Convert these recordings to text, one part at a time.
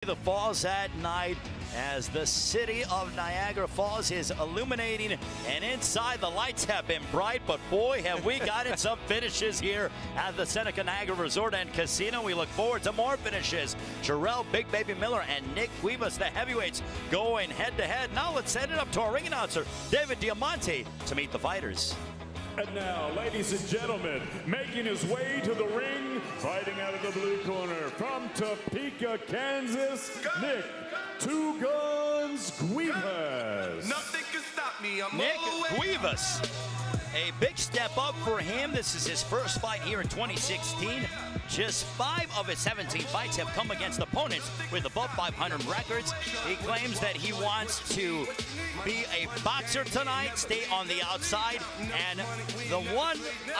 The falls at night as the city of Niagara Falls is illuminating, and inside the lights have been bright, but boy have we gotten some finishes here at the Seneca Niagara Resort and Casino. We look forward to more finishes. Jarrell Big Baby Miller and Nick Guivas, the heavyweights, going head to head. Now let's send it up to our ring announcer David Diamante to meet the fighters. And now, ladies and gentlemen, making his way to the ring, fighting out of the blue corner from Topeka, Kansas, Nick Two Guns Guivas. Nothing can stop me. I'm Nick Cuevas, a big step up for him. This is his first fight here in 2016. Just 5 of his 17 fights have come against opponents with above 500 records. He claims that he wants to be a boxer tonight, stay on the outside, and the one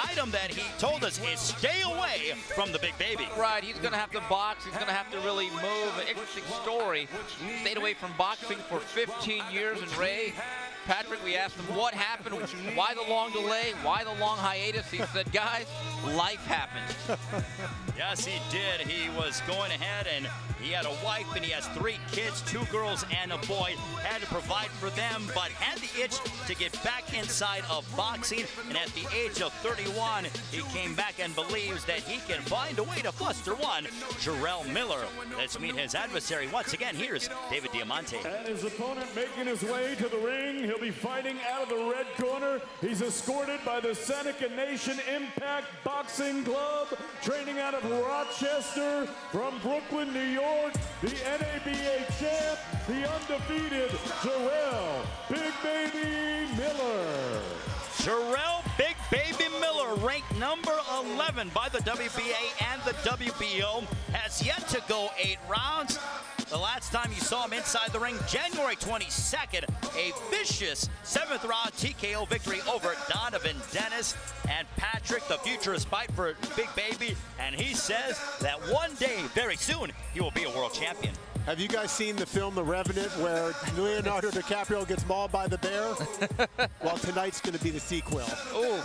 item that he told us is stay away from the big baby. Right, he's going to have to box. He's going to have to really move. An interesting story. Stayed away from boxing for 15 years, and Ray, Patrick, we asked him what happened, why the long delay, why the long hiatus. He said, guys, life happens. Yes, he did. He was going ahead, and he had a wife, and he has 3 kids, 2 girls and a boy. Had to provide for them, but had the itch to get back inside of boxing. And at the age of 31, he came back and believes that he can find a way to fluster one, Jarrell Miller. Let's meet his adversary. Once again, here's David Diamante. And his opponent making his way to the ring. He'll be fighting out of the red corner. He's escorted by the Seneca Nation Impact Boxing Club, training out of Rochester, from Brooklyn, New York, the NABA champ, the undefeated Jarrell Big Baby Miller. Jarrell Big Baby Miller, ranked number 11 by the WBA and the WBO, has yet to go 8 rounds. The last time you saw him inside the ring, January 22nd, a vicious 7th round TKO victory over Donovan Dennis. And Patrick, the futurist, fight for Big Baby, and he says that one day, very soon, he will be a world champion. Have you guys seen the film The Revenant where Leonardo DiCaprio gets mauled by the bear? Well, tonight's going to be the sequel. Oh,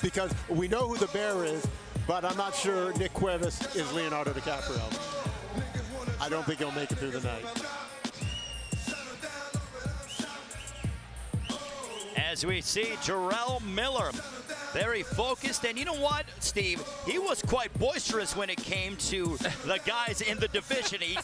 because we know who the bear is, but I'm not sure Nick Cuevas is Leonardo DiCaprio. I don't think he'll make it through the night. As we see Jarrell Miller, very focused, and you know what, Steve? He was quite boisterous when it came to the guys in the division. He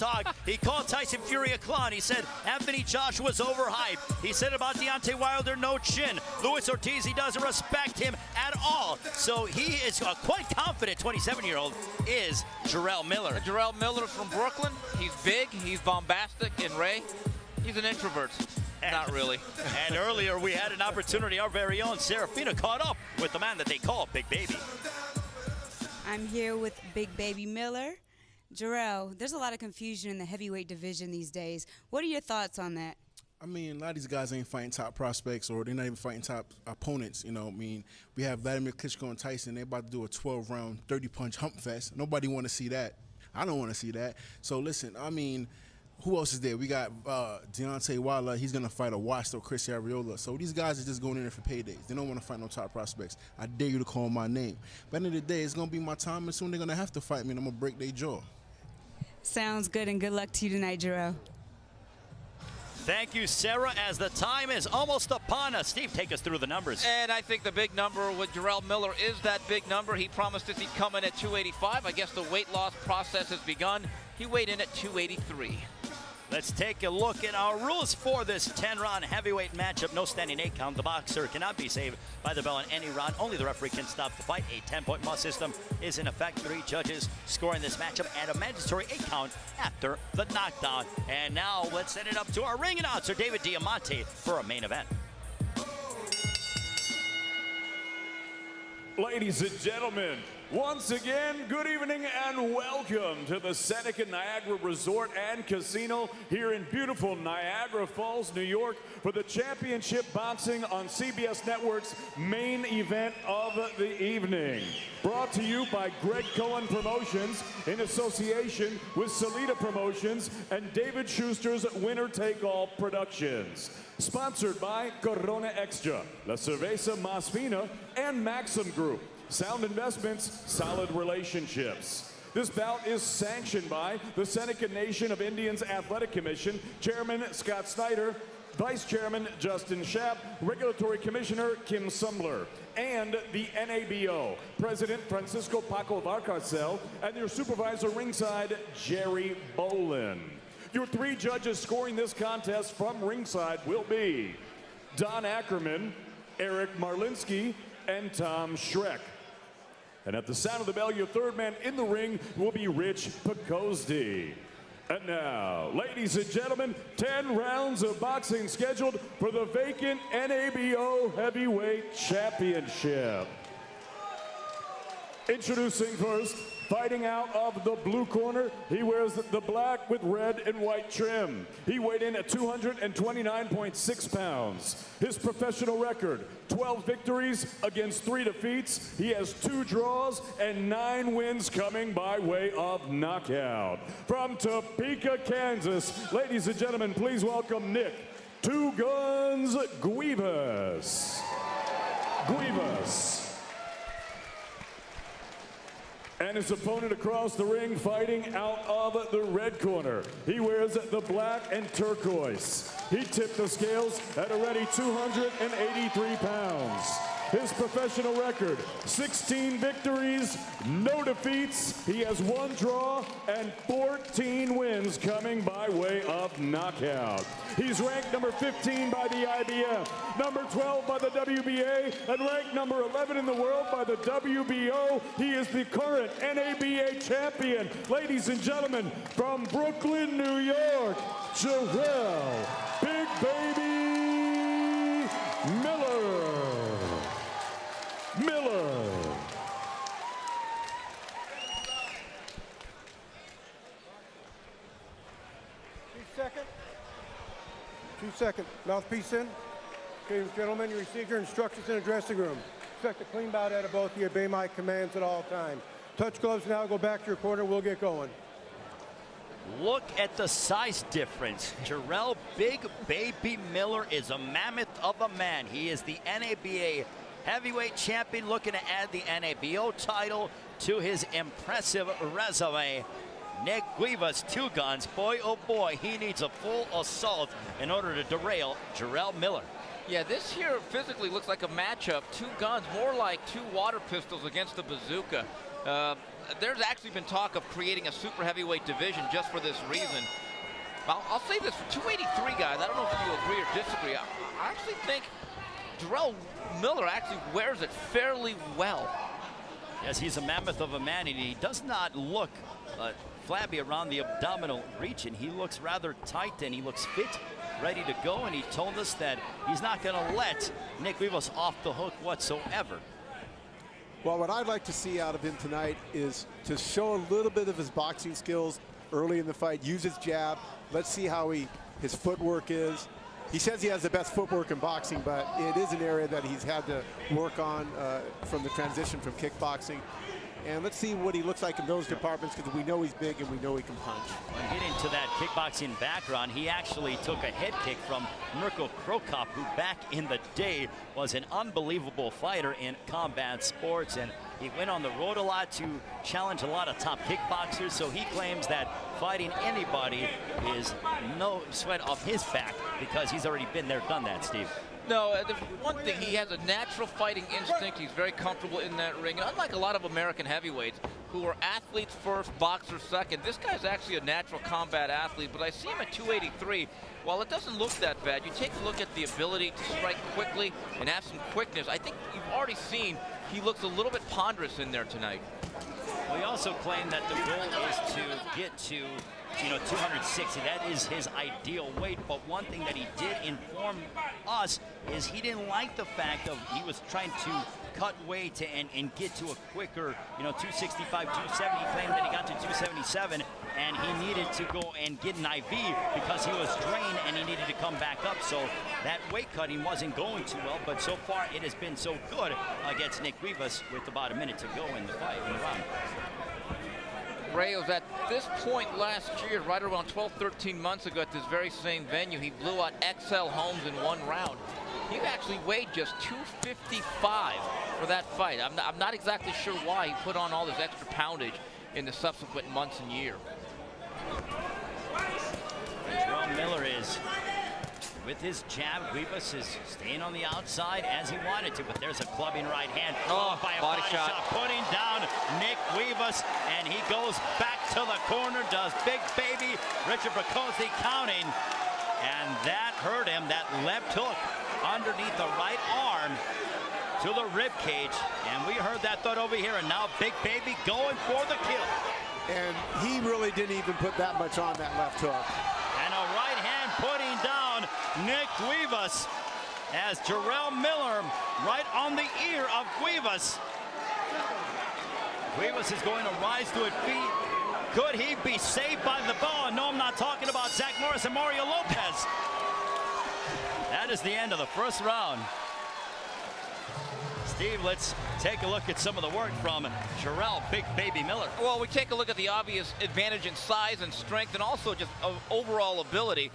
called Tyson Fury a clown. He said Anthony Joshua's overhyped. He said about Deontay Wilder, no chin. Luis Ortiz, he doesn't respect him at all. So he is quite confident, 27-year-old, is Jarrell Miller. Jarrell Miller from Brooklyn. He's big, he's bombastic, and Ray, he's an introvert. Not really. And earlier we had an opportunity, our very own Serafina caught up with the man that they call Big Baby. I'm here with Big Baby Miller. Jarrell, there's a lot of confusion in the heavyweight division these days. What are your thoughts on that? I mean, a lot of these guys ain't fighting top prospects, or they're not even fighting top opponents. You know, I mean, we have Vladimir Klitschko and Tyson. They're about to do a 12-round, 30-punch hump fest. Nobody want to see that. I don't want to see that. So listen, I mean, who else is there? We got Deontay Wilder. He's going to fight a washed up Chris Arreola. So these guys are just going in there for paydays. They don't want to fight no top prospects. I dare you to call my name. But at the end of the day, it's going to be my time, and soon they're going to have to fight me, and I'm going to break their jaw. Sounds good, and good luck to you tonight, Jarrell. Thank you, Sarah, as the time is almost upon us. Steve, take us through the numbers. And I think the big number with Jarrell Miller is that big number. He promised us he'd come in at 285. I guess the weight loss process has begun. He weighed in at 283. Let's take a look at our rules for this 10-round heavyweight matchup. No standing 8 count. The boxer cannot be saved by the bell in any round. Only the referee can stop the fight. A 10-point must system is in effect. 3 judges scoring this matchup and a mandatory 8 count after the knockdown. And now let's send it up to our ring announcer, David Diamante, for a main event. Ladies and gentlemen, once again, good evening and welcome to the Seneca Niagara Resort and Casino here in beautiful Niagara Falls, New York, for the Championship Boxing on CBS Network's main event of the evening. Brought to you by Greg Cohen Promotions in association with Salida Promotions and David Schuster's Winner Take All Productions. Sponsored by Corona Extra, La Cerveza Más Fina, and Maxim Group. Sound investments, solid relationships. This bout is sanctioned by the Seneca Nation of Indians Athletic Commission, Chairman Scott Snyder, Vice Chairman Justin Schaap, Regulatory Commissioner Kim Sumbler, and the NABO, President Francisco Paco Valcarcel, and your supervisor ringside, Jerry Bolin. Your 3 judges scoring this contest from ringside will be Don Ackerman, Eric Marlinski, and Tom Schreck. And at the sound of the bell, your 3rd man in the ring will be Rich Picozzi. And now, ladies and gentlemen, 10 rounds of boxing scheduled for the vacant NABO Heavyweight Championship. Introducing first, fighting out of the blue corner, he wears the black with red and white trim. He weighed in at 229.6 pounds. His professional record, 12 victories against 3 defeats. He has 2 draws and 9 wins coming by way of knockout. From Topeka, Kansas, ladies and gentlemen, please welcome Nick Two Guns Guivas. Guivas. And his opponent across the ring, fighting out of the red corner. He wears the black and turquoise. He tipped the scales at a ready 283 pounds. His professional record, 16 victories, no defeats. He has 1 draw and 14 wins coming by way of knockout. He's ranked number 15 by the IBF, number 12 by the WBA, and ranked number 11 in the world by the WBO. He is the current NABA champion. Ladies and gentlemen, from Brooklyn, New York, Jarrell Big Baby Miller. Two second. Mouthpiece in. Okay, gentlemen, you received your instructions in the dressing room. Expect a clean bout out of both of you. Obey my commands at all times. Touch gloves now. Go back to your corner. We'll get going. Look at the size difference. Jarrell Big Baby Miller is a mammoth of a man. He is the NABA heavyweight champion, looking to add the NABO title to his impressive resume. Nick Guivas, 2 guns. Boy, oh boy, he needs a full assault in order to derail Jarrell Miller. Yeah, this here physically looks like a matchup. 2 guns, more like 2 water pistols against the bazooka. There's actually been talk of creating a super heavyweight division just for this reason. I'll say this for 283 guys. I don't know if you agree or disagree. I actually think Jarrell Miller actually wears it fairly well. Yes, he's a mammoth of a man, and he does not look flabby around the abdominal region. He looks rather tight, and he looks fit, ready to go, and he told us that he's not going to let Nick Guivas off the hook whatsoever. Well, what I'd like to see out of him tonight is to show a little bit of his boxing skills early in the fight, use his jab. Let's see how his footwork is. He says he has the best footwork in boxing, but it is an area that he's had to work on from the transition from kickboxing. And let's see what he looks like in those departments, because we know he's big and we know he can punch. And getting to that kickboxing background, he actually took a head kick from Mirko Krokop, who back in the day was an unbelievable fighter in combat sports. And he went on the road a lot to challenge a lot of top kickboxers. So he claims that fighting anybody is no sweat off his back, because he's already been there, done that, Steve. No, the one thing, he has a natural fighting instinct. He's very comfortable in that ring. And unlike a lot of American heavyweights who are athletes first, boxers second, this guy's actually a natural combat athlete. But I see him at 283. While it doesn't look that bad, you take a look at the ability to strike quickly and have some quickness. I think you've already seen he looks a little bit ponderous in there tonight. Well, he also claimed that the goal is to get to 260. That is his ideal weight. But one thing that he did inform us is he didn't like the fact of he was trying to cut weight and get to a quicker, 265, 270. He claimed that he got to 277, and he needed to go and get an IV because he was drained and he needed to come back up. So that weight cutting wasn't going too well, but so far it has been so good against Nick Guivas with about a minute to go in the fight, in the round. Ray, was at this point last year, right around 12, 13 months ago at this very same venue, he blew out XL Holmes in 1 round. He actually weighed just 255 for that fight. I'm not exactly sure why he put on all this extra poundage. in the subsequent months and year. Jarrell Miller is with his jab. Guivas is staying on the outside as he wanted to, but there's a clubbing right hand. Oh, by a body body shot. shot, putting down Nick Guivas, and he goes back to the corner, does Big Baby Richard Bracozzi counting, and that hurt him. That left hook underneath the right arm to the rib cage, and we heard that thought over here, and now Big Baby going for the kill. And he really didn't even put that much on that left hook. And a right hand putting down Nick Guivas as Jarrell Miller right on the ear of Guivas. Guivas is going to rise to his feet. Could he be saved by the ball? No, I'm not talking about Zach Morris and Mario Lopez. That is the end of the first round. Steve, let's take a look at some of the work from Jarrell Big Baby Miller. Well, we take a look at the obvious advantage in size and strength and also just overall ability.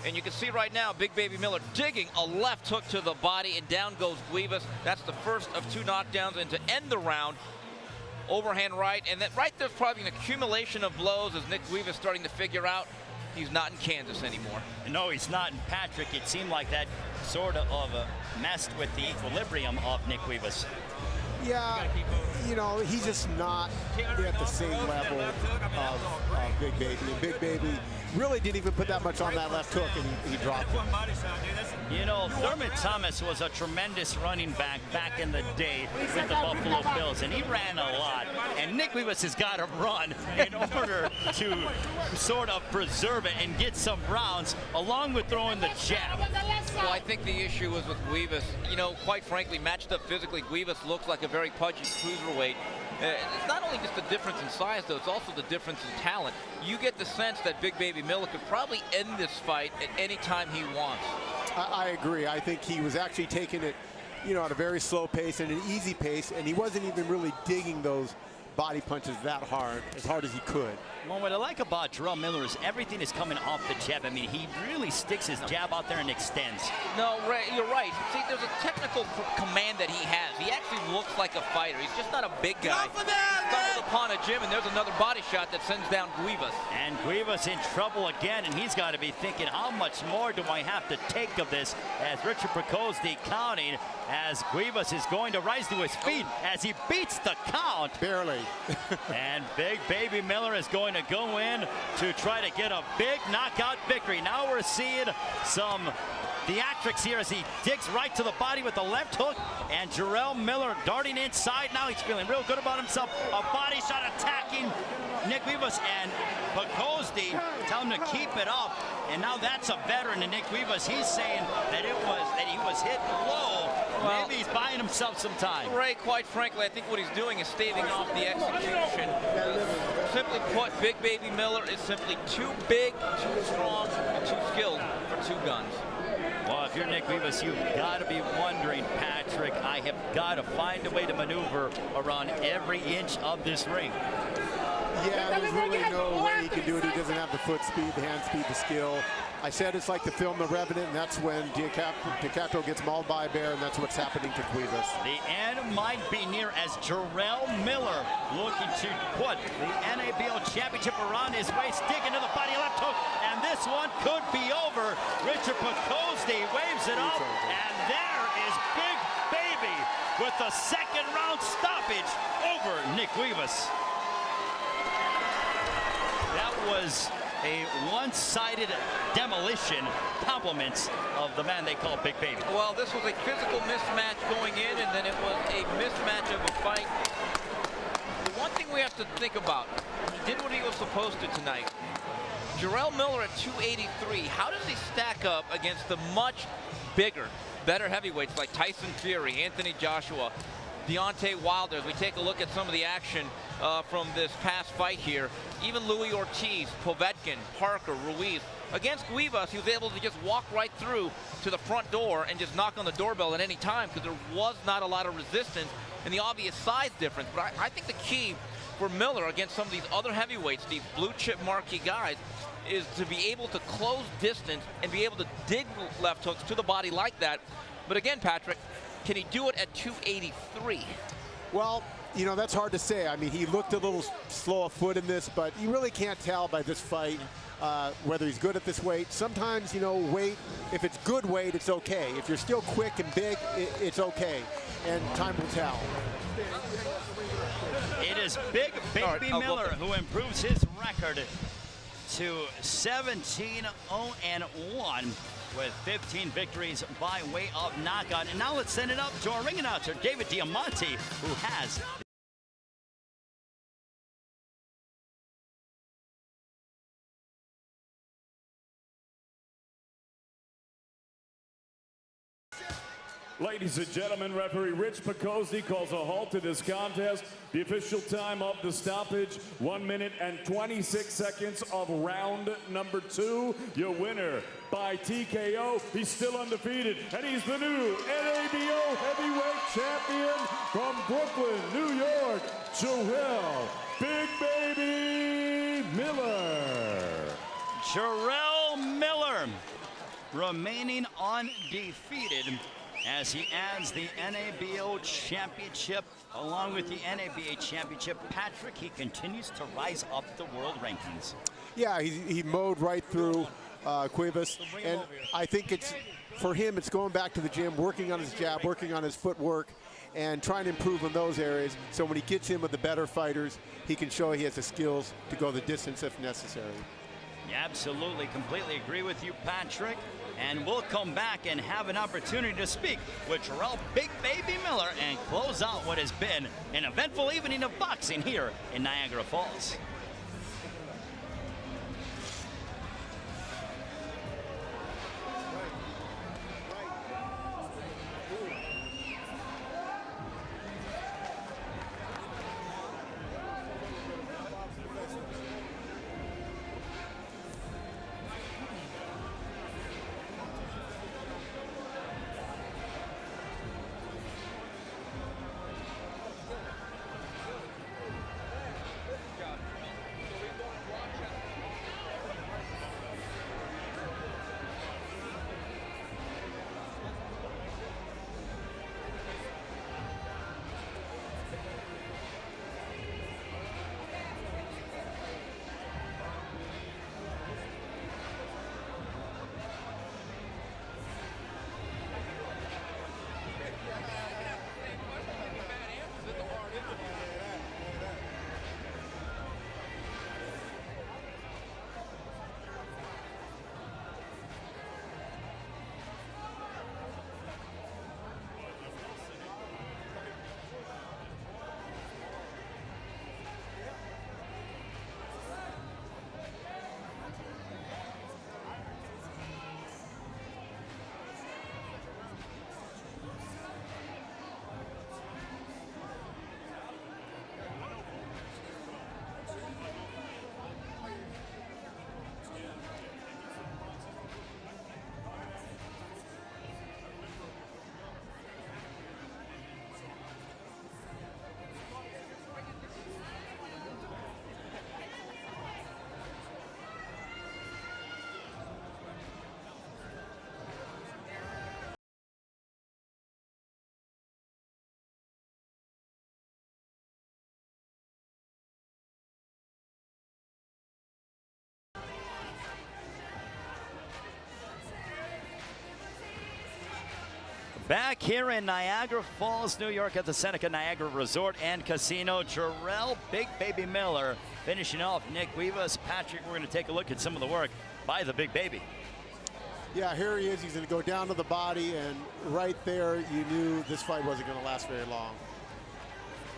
And you can see right now Big Baby Miller digging a left hook to the body, and down goes Guivas. That's the first of 2 knockdowns, and to end the round, overhand right. And that right there's probably an accumulation of blows as Nick Guivas starting to figure out he's not in Kansas anymore. No, he's not. And Patrick, it seemed like that sort of messed with the equilibrium of Nick Guivas. Yeah, you know, he's just not at the same level of Big Baby. And Big Baby really didn't even put that much on that left hook, and he dropped it. You know, Thurman Thomas was a tremendous running back in the day with the Buffalo Bills, and he ran a lot. And Nick Guivas has got to run in order to sort of preserve it and get some rounds, along with throwing the jab. Well, I think the issue was with Guivas. You know, quite frankly, matched up physically, Guivas looks like a very pudgy cruiserweight. It's not only just the difference in size, though, it's also the difference in talent. You get the sense that Big Baby Miller could probably end this fight at any time he wants. I agree. I think he was actually taking it, you know, at a very slow pace and an easy pace, and he wasn't even really digging those body punches that hard, as hard as he could. Well, what I like about Jarrell Miller is everything is coming off the jab. I mean, he really sticks his jab out there and extends. No, Ray, you're right. See, there's a technical command that he has. He actually looks like a fighter. He's just not a big guy. Stumbled upon a gym, and there's another body shot that sends down Guivas. And Guivas in trouble again, and he's got to be thinking, how much more do I have to take of this? As Richard Bracozzi counting, as Guivas is going to rise to his feet as he beats the count. Barely. And Big Baby Miller is going to go in to try to get a big knockout victory. Now we're seeing some theatrics here as he digs right to the body with the left hook, and Jarrell Miller darting inside. Now he's feeling real good about himself. A body shot attacking Nick Guivas, and Bracozzi telling him to keep it up. And now that's a veteran in Nick Guivas. He's saying that he was hit low. Well, maybe he's buying himself some time. Ray, quite frankly, I think what he's doing is staving off the execution. Simply put, Big Baby Miller is simply too big, too strong, and too skilled for 2 guns. Well, if you're Nick Guivas, you've got to be wondering, Patrick, I have got to find a way to maneuver around every inch of this ring. Yeah, there's really no way he can do it. He doesn't have the foot speed, the hand speed, the skill. I said it's like the film The Revenant, and that's when DiCaprio gets mauled by a bear, and that's what's happening to Cuevas. The end might be near as Jarrell Miller looking to put the NABO championship around his waist, digging to the body, left hook, and this one could be over. Richard Bracozzi waves it up, and there is Big Baby with the 2nd round stoppage over Nick Guivas. That was a one-sided demolition, compliments of the man they call Big Baby. Well, this was a physical mismatch going in, and then it was a mismatch of a fight. The one thing we have to think about, he did what he was supposed to tonight. Jarrell Miller at 283, how does he stack up against the much bigger, better heavyweights like Tyson Fury, Anthony Joshua, Deontay Wilder? As we take a look at some of the action from this past fight here, even Louis Ortiz, Povetkin, Parker, Ruiz. Against Guivas, he was able to just walk right through to the front door and just knock on the doorbell at any time because there was not a lot of resistance and the obvious size difference. But I think the key for Miller against some of these other heavyweights, these blue chip marquee guys, is to be able to close distance and be able to dig left hooks to the body like that. But again, Patrick, can he do it at 283? Well, You know, that's hard to say. I mean, he looked a little slow of foot in this, but you really can't tell by this fight whether he's good at this weight. Sometimes, you know, weight, if it's good weight, it's okay. If you're still quick and big, it's okay. And time will tell. It is Big Baby Miller who improves his record to 17-0-1 with 15 victories by way of knockout. And now let's send it up to our ring announcer, David Diamante, who has Ladies and gentlemen, referee Rich Picozzi calls a halt to this contest. The official time of the stoppage, 1 minute and 26 seconds of round number 2. Your winner by TKO. He's still undefeated, and he's the new NABO heavyweight champion from Brooklyn, New York, Jarrell Big Baby Miller. Jarrell Miller remaining undefeated as he adds the NABO championship along with the NABA championship. Patrick, he continues to rise up the world rankings. Yeah, he mowed right through Cuevas, and I think it's, for him, it's going back to the gym, working on his jab, working on his footwork, and trying to improve in those areas. So when he gets in with the better fighters, he can show he has the skills to go the distance if necessary. Yeah, absolutely, completely agree with you, Patrick. And we'll come back and have an opportunity to speak with Jarrell Big Baby Miller and close out what has been an eventful evening of boxing here in Niagara Falls. Back here in Niagara Falls, New York at the Seneca Niagara Resort and Casino, Jarrell Big Baby Miller finishing off Nick Guivas. Patrick, we're going to take a look at some of the work by the Big Baby. Yeah, here he is. He's going to go down to the body, and right there you knew this fight wasn't going to last very long.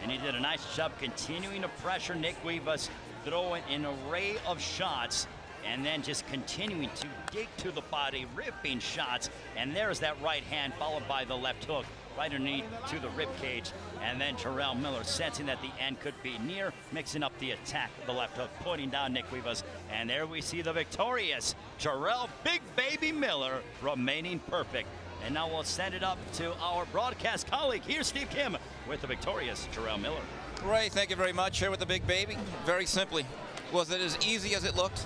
And he did a nice job continuing to pressure Nick Guivas, throwing an array of shots, and then just continuing to dig to the body, ripping shots. And there's that right hand followed by the left hook right underneath to the rib cage. And then Jarrell Miller sensing that the end could be near, mixing up the attack, the left hook, pointing down Nick Guivas. And there we see the victorious Jarrell Big Baby Miller remaining perfect. And now we'll send it up to our broadcast colleague. Here's Steve Kim with the victorious Jarrell Miller. Ray, thank you very much. Here with the Big Baby. Very simply, was it as easy as it looked?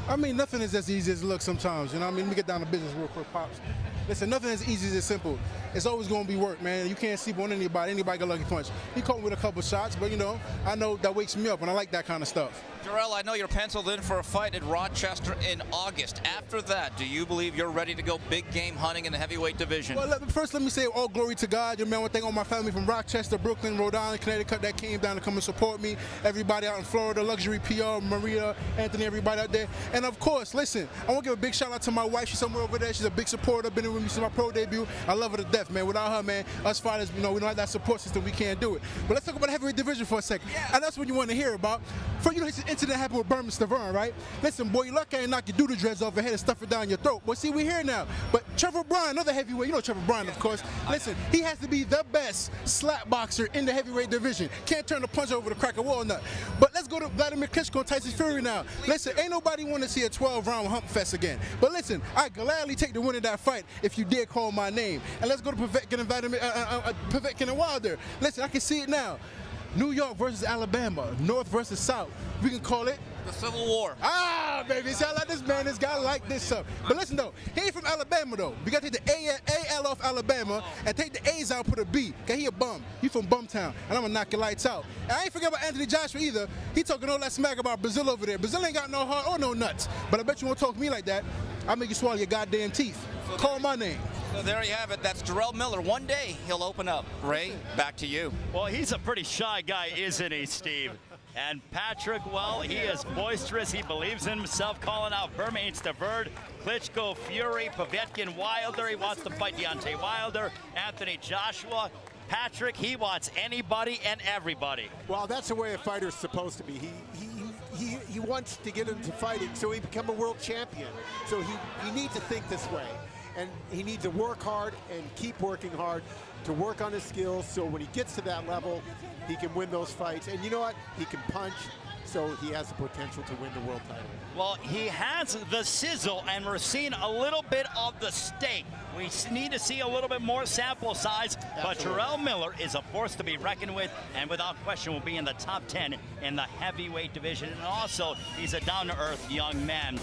I mean, nothing is as easy as it looks sometimes. You know what I mean? Let me get down to business real quick, Pops. Listen, nothing as easy as simple. It's always going to be work, man. You can't sleep on anybody. Anybody got a lucky punch. He caught me with a couple shots, but, you know, I know that wakes me up, and I like that kind of stuff. Jarrell, I know you're penciled in for a fight at Rochester in August. After that, do you believe you're ready to go big game hunting in the heavyweight division? Well, first let me say all glory to God. You know, I want to thank all my family from Rochester, Brooklyn, Rhode Island, Connecticut that came down to come and support me. Everybody out in Florida, Luxury PR, Maria, Anthony, everybody out there. And of course, listen, I want to give a big shout out to my wife. She's somewhere over there. She's a big supporter. Been with me since my pro debut. I love her to death, man. Without her, man, us fighters, you know, we don't have that support system. We can't do it. But let's talk about the heavyweight division for a second. Yeah. And that's what you want to hear about. For you know, this incident happened with Berman Stavern, right? Listen, boy, you lucky I ain't knock your doodle dreads off your head and stuff it down your throat. Well, see, we're here now. But Trevor Bryan, another heavyweight, you know Trevor Bryan, of course. Listen, he has to be the best slap boxer in the heavyweight division. Can't turn a punch over to crack a walnut. But let's go to Vladimir Klitschko and Tyson Fury now. Listen, ain't nobody want to see a 12-round hump fest again. But listen, I gladly take the win of that fight if you dare call my name. And let's go to Povetkin and Povetkin and Wilder. Listen, I can see it now. New York versus Alabama, North versus South. We can call it the Civil War. Ah, baby, see, I like this man. This guy like this stuff. But listen, though, he ain't from Alabama, though. We got to take the A-L off Alabama and take the A's out and put a B. Okay, he a bum. He from Bumtown, and I'm going to knock your lights out. And I ain't forget about Anthony Joshua either. He talking all that smack about Brazil over there. Brazil ain't got no heart or no nuts. But I bet you won't talk to me like that. I'll make you swallow your goddamn teeth. So call my name. So there you have it. That's Jarrell Miller. One day he'll open up. Ray, back to you. Well, he's a pretty shy guy, isn't he, Steve? And Patrick, well, he is boisterous. He believes in himself, calling out Berman Stavern, Klitschko, Fury, Povetkin, Wilder. He wants to fight Deontay Wilder, Anthony Joshua. Patrick, he wants anybody and everybody. Well, that's the way a fighter's supposed to be. He wants to get into fighting so he become a world champion. So he needs to think this way. And he needs to work hard and keep working hard to work on his skills so when he gets to that level, he can win those fights. And you know what? He can punch, so he has the potential to win the world title. Well, he has the sizzle, and we're seeing a little bit of the steak. We need to see a little bit more sample size, but Jarrell Miller is a force to be reckoned with, and without question will be in the top 10 in the heavyweight division. And also, he's a down-to-earth young man.